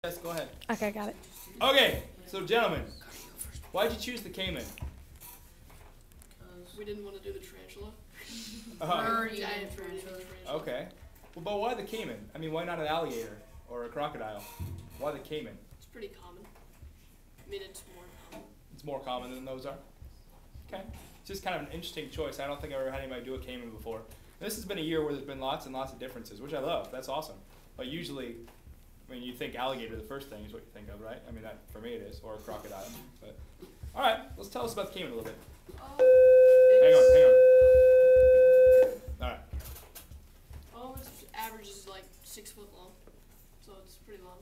Yes, go ahead. Okay, got it. Okay, so gentlemen, why'd you choose the caiman? We didn't want to do the tarantula. Giant tarantula. Okay. Well, but why the caiman? I mean, why not an alligator or a crocodile? Why the caiman? It's pretty common. I mean, it's more common. It's more common than those are? Okay. It's just kind of an interesting choice. I don't think I've ever had anybody do a caiman before. This has been a year where there's been lots and lots of differences, which I love. That's awesome. But usually, when you think alligator, the first thing is what you think of, right? I mean, that for me it is, or a crocodile. But all right, let's tell us about the caiman a little bit. Hang on. All right. Its average is like 6 foot long, so it's pretty long.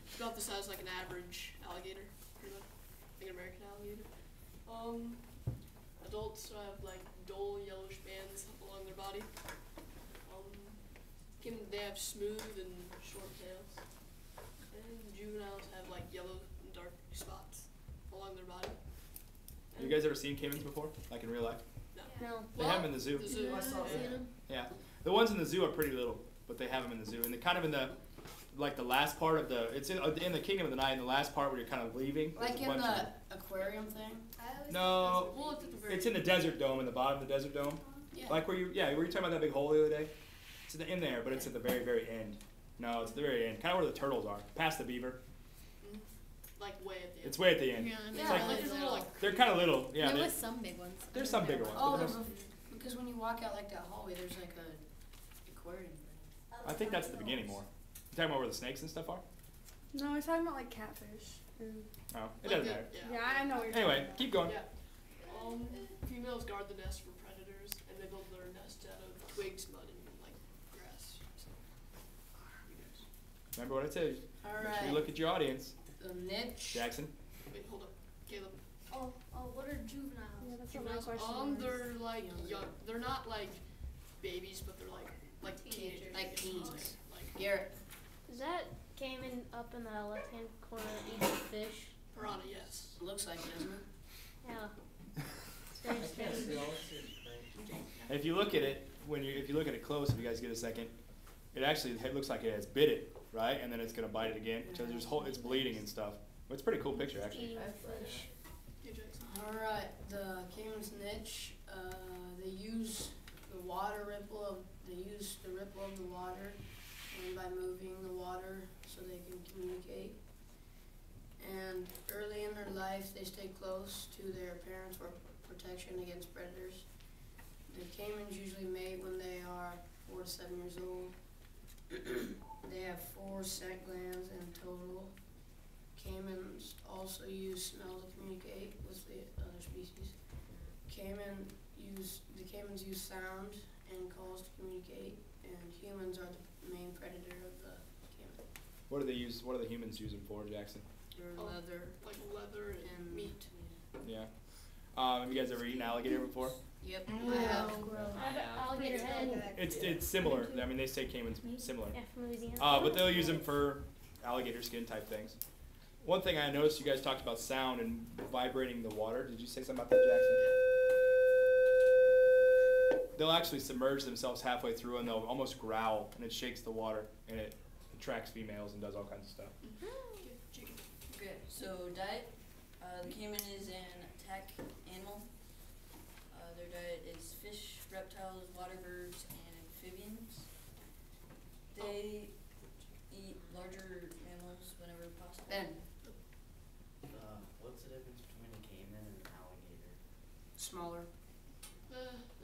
It's about the size like an average alligator, pretty much, like an American alligator. Adults have like dull yellowish bands along their body. They have smooth and short tails, and juveniles have like yellow and dark spots along their body. You guys ever seen caimans before, like in real life? No. They have them in the zoo. The zoo. I saw them. Yeah, the ones in the zoo are pretty little, but they have them in the zoo, and they're kind of in the, like the last part of the. It's in the Kingdom of the Night, in the last part where you're kind of leaving. Like in the aquarium thing? No, Well, it's at the very it's in the desert dome, in the bottom of the desert dome. Yeah. Like where you talking about that big hole the other day? It's in there, but it's at the very, very end. No, it's at the very end, kind of where the turtles are, past the beaver. like way at the end. It's way at the end. Yeah, It's yeah, like, like there's a little like they're kind of little. Yeah, There was some big ones. there's some bigger ones. Oh, but there's there's- because when you walk out like that hallway, there's like a aquarium thing. I think that's the beginning more. You talking about where the snakes and stuff are? No, I was talking about like catfish. Oh, it like doesn't the- matter. Yeah. Yeah, I know what you're Anyway, talking about. keep going. Yeah. Females guard the nest from predators, and they build their nest out of twigs, mud, and like grass. So, Remember what I said. All Make sure you right. look at your audience. The niche. Jackson. wait, hold up, Caleb. Oh, what are juveniles? Yeah, that's what my Juveniles, question was. they're like young. They're not like babies, but they're like teenagers. Like teens. Like Garrett. Is that caiman up in the left-hand corner eating fish? piranha, yes. Looks like it, doesn't it? Yeah. It's very strange. If you look at it, if you look at it close, if you guys get a second, it looks like it has bit it, right? And then it's gonna bite it again. So it's bleeding and stuff. It's a pretty cool picture actually. Eating fish. Hey, Jackson. All right. The caiman's niche. They use the water ripple. They use the ripple of the water, and by moving the water so they can communicate. And early in their life, they stay close to their parents for protection against predators. The caimans usually mate when they are 4 to 7 years old. They have 4 scent glands in total. Caimans also use smell to communicate with the other species. The caimans use sound and calls to communicate, and humans are the main predator of the caiman. What do they use? What do the humans use them for, Jackson? Their Oh. leather Like leather and meat. Yeah. Have you guys ever eaten alligator before? Yep. Yeah. Alligator head. It's similar. I mean, they say caiman's similar. Yeah, from Louisiana. But they'll use them for alligator skin type things. One thing I noticed, you guys talked about sound and vibrating the water. Did you say something about that, Jackson? They'll actually submerge themselves halfway through and they'll almost growl, and it shakes the water, and it attracts females and does all kinds of stuff. Okay, Jacob. Okay, so diet. The caiman is an attack animal. Their diet is fish, reptiles, water birds, and amphibians. They eat larger mammals whenever possible. Ben, What's the difference between a caiman and an alligator? smaller,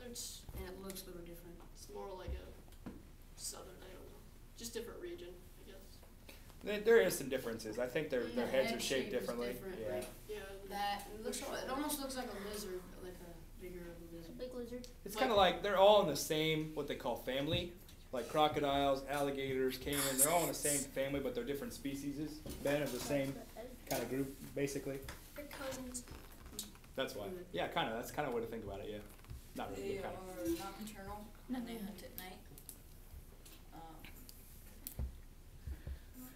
It's and it looks a little different. more like a southern, I don't know, just different region, I guess. There is some differences. I think their The heads head are shaped shape is differently. different, Yeah. right? Yeah. That it almost looks like a lizard, like a bigger lizard. Big lizard. It's kind of like they're all in the same, what they call family. Like crocodiles, alligators, caiman, they're all in the same family, but they're different species. Ben of the same kind of group, basically. They're cousins. That's why. Yeah, kind of. That's kind of a way to think about it, yeah. Not really, They but kind are of. nocturnal and they hunt at night.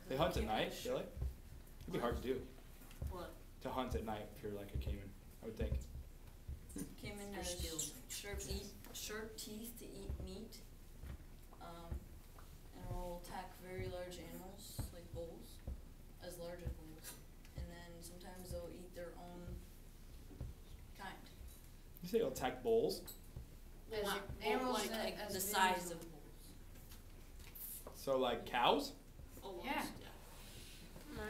They hunt at night, really? It'd be hard to do, What? to hunt at night if you're like a caiman, I would think. Caiman They're has skilled. sharp teeth to eat meat, and will attack very large animals like bulls. They'll attack bulls. Well, As like, animals like, that- Like as the big size as of them. bulls. So like cows? almost, Yeah.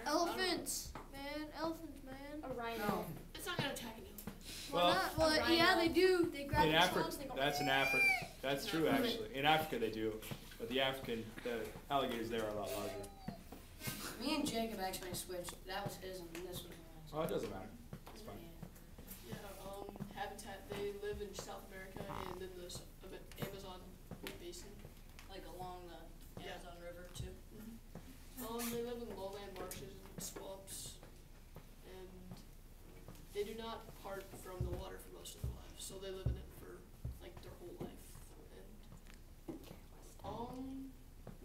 Elephants, man. Elephants, man. A rhino. No. It's not gonna attack you. Why Well, not? Well, a yeah, rhino. they do. They grab In the Africa, swans and they go. that's in Africa. That's true actually. In Africa they do, but the alligators there are a lot larger. Me and Jacob actually switched. That was his and this was mine. Oh, it doesn't matter. It's fine. Yeah, habitat, they live in South America and in the Amazon basin. Like along the Yeah. Amazon River too. They live in lowland marshes and swamps, and they do not part from the water for most of their lives, so they live in it for, like, their whole life. And,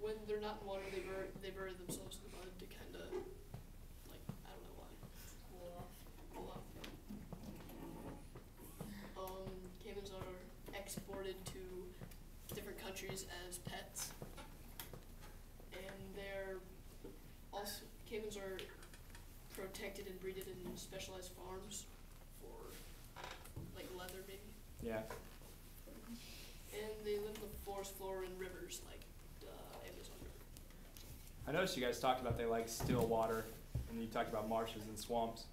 when they're not in water, they bury themselves in the mud to kinda, like, I don't know why. Cool off. Caimans are exported to different countries as pets. And caimans are protected and breeded in specialized farms for, like, leather maybe. Yeah. And they live in the forest floor and rivers like the Amazon River. I noticed you guys talked about they like still water, and you talked about marshes and swamps.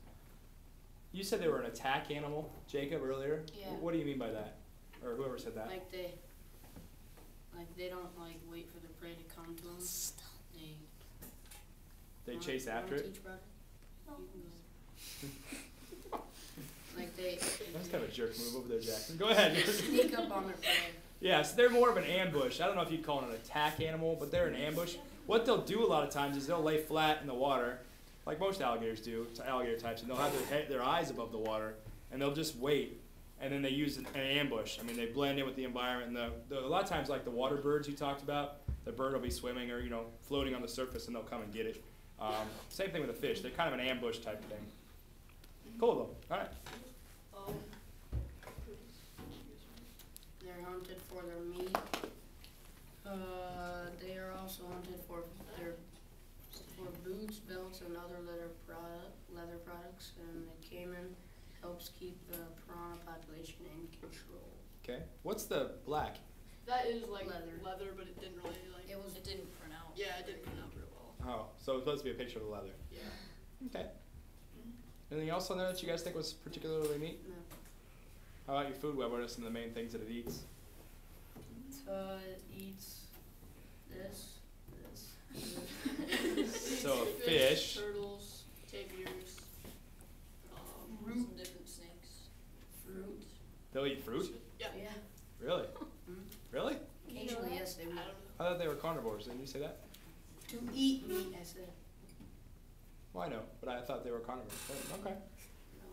You said they were an attack animal, Jacob, earlier. Yeah. What do you mean by that? Or whoever said that? Like they don't like wait for the prey to come to them. They Wanna- chase wanna after it? teach, brother? You can go. Like they That's kind of a jerk move over there, Jackson. Go ahead. sneak up on their prey. Yeah, so they're more of an ambush. I don't know if you'd call it an attack animal, but they're an ambush. What they'll do a lot of times is they'll lay flat in the water, like most alligators do, alligator types, and they'll have their eyes above the water, and they'll just wait, and then they use an ambush. I mean, they blend in with the environment. And a lot of times, like the water birds you talked about, the bird will be swimming or floating on the surface, and they'll come and get it. Same thing with the fish. They're kind of an ambush type thing. Cool though. All right. They're hunted for their meat. They are also hunted for boots, belts, and other leather products. And the caiman helps keep the piranha population in control. Okay. What's the black? That is like Leather. but it didn't really like. It didn't print out. Yeah, it didn't print out real well. Oh, so it's supposed to be a picture of the leather. Yeah. Okay. Anything else on there that you guys think was particularly neat? No. How about your food web? What are some of the main things that it eats? It eats this. So a fish. Turtles, tapirs, Some different snakes. Fruit. They'll eat fruit? Yeah. Yeah. Really? Mhm. Really? Occasionally, yes, they I will. don't know. I thought they were carnivores. Didn't you say that? To eat meat, I said. Well, I know, but I thought they were carnivores. But, okay. No,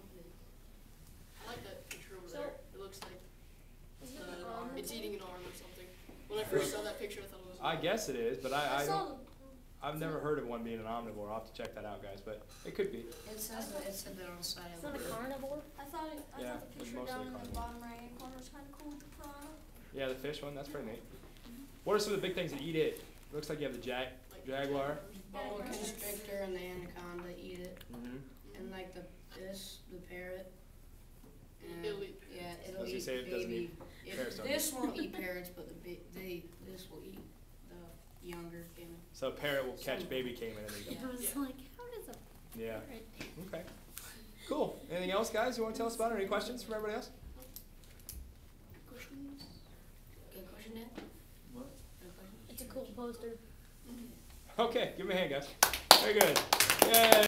I like that picture over So- there. It looks like Is it an arm? it's eating an arm or something. When I first saw that picture, I thought it was. I guess it is, but I saw the. I've never heard of one being an omnivore. I'll have to check that out, guys. But it could be. It said that on the side It's of not the a carnivore. I thought Yeah, the it's picture mostly down in the carnivore. bottom right hand corner was kind of cool with the piranha. Yeah, the fish one. That's pretty neat. What are some of the big things that eat it? Looks like you have the Like jaguar. boa constrictor and the anaconda eat it, Mm-hmm. and like the parrot. And It'll eat yeah, I it'll was gonna eat say it doesn't baby. eat parrots, don't This won't eat parrots, but this will eat the younger caiman. So a parrot will catch baby caiman and eat them. I was Yeah. like, how does a Yeah. parrot? Okay. Cool. Anything else, guys? You want to tell us about it? Any questions from everybody else? questions. Good question, Dan? What? Good question? It's a cool poster. Okay. Give me a hand, guys. Very good. Yay.